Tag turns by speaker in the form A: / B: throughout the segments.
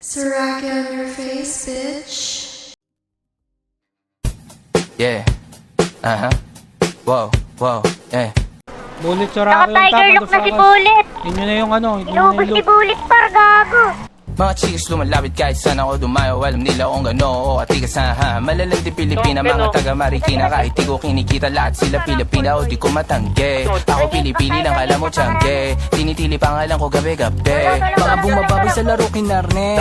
A: Sriracha on your face, bitch.
B: Yeah. Wow, wow, yeah.
C: Bullet Sriracha yung
D: Naka-tiger look na si Bullet.
C: Inyo na yung ano, inyo na
D: Inubos
C: yung
D: si
C: look.
D: Bullet par gago.
B: Mga chicks lumalapit kahit saan ako dumayo. Alam nila kung gano o atigas na ha. Malalang di Pilipina, mga taga Marikina. Kahit di ko kinikita lahat sila Pilipina o di ko matangge. Ako Pilipili lang alam mo tiyangge. Tinitili pangalan ko gabi-gabi. Mga bumababay sa laro kinarne.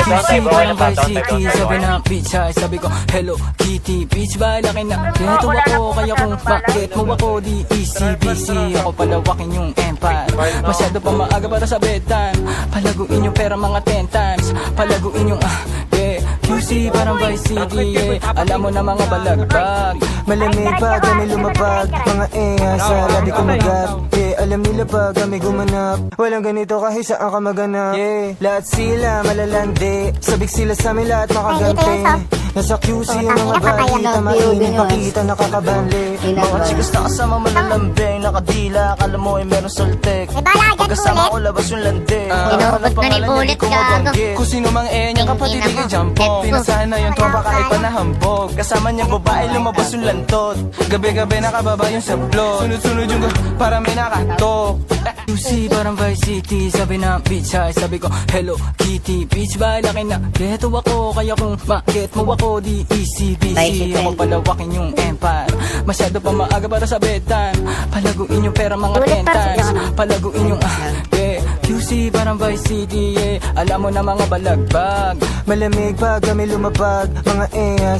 B: QC parang Vice City. Sabi ng bitch ay sabi ko Hello Kitty. Bitch ba laki na ganito ako. Kaya kung bakit mo ako di easy busy. Ako palawakin yung empire. Masyado pa maaga para sa bedtime. Palaguin yung pera mga 10 times. Palaguin yung yeah. QC parang Vice City yeah. Alam mo na mga balagbag.
E: Malamig pa kami lumapag. Mga sa labi ko magat. Yeah, alam nila pa kami gumanap. Walang ganito kahit saan ka maganap. Yeah, lahat sila malalandi. Sabik sila sa amin lahat makaganti. Nasa QC ang mga balita. Mainit pakita nakakabanli.
B: Mga chicas na kasama malalambing. Nakadila akala mo ay meron saltek. Pagkasama ko labas yung lande.
D: Inubos na ni Bullet gago.
B: Kung sino mang niyang kapatid ay jampong. Pinasahan na yung tropa kahit pa nahambog. Kasama niyang babae lumabas yung lantot. Gabi-gabi nakababa yung sablot. Sunod-sunod yung para may nakatok. QC parang Vice City. Sabi ng bitch ay sabi ko Hello Kitty. Bitch ba laki na geto ako. Kaya kung ma-get mo ako di easy busy. Ako palawakin yung empire. Masyado pa maaga para sa bedtime. Palaguin yung pera mga 10 times. Palaguin yung yeah. QC parang Vice City yeah. Alam mo na mga balagbag.
E: Malamig pa kami lumapag. Mga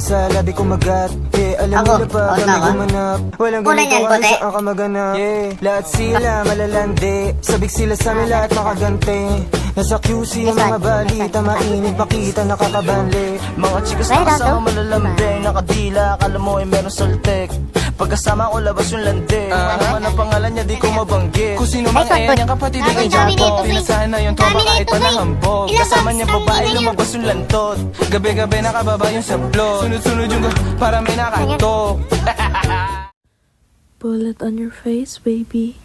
E: sa labi ko magat. Yeah, alam nila pa kami gumanap. Walang ganito kahit saan ka maganap. Yeah, lahat sila malalandi. Sabik sila sa amin lahat makaganti. Nasa QC ang mga balita. Mainit pakita nakakabanli.
B: Mga chicas na kasama malalambing. Nakadila akala mo ay meron saltek. Pagkasama ko labas yung lande. Ano man ang pangalan niya di ko mabanggit. Kung sino mang niyang kapatid ay jampong. Pinasahan na yung tropa kahit pa nahambog. Kasama niyang babae lumabas yung lantot. Gabi-gabi nakababa yung sablot. Sunod-sunod yung para may nakatok.
A: Bullet on your face, baby.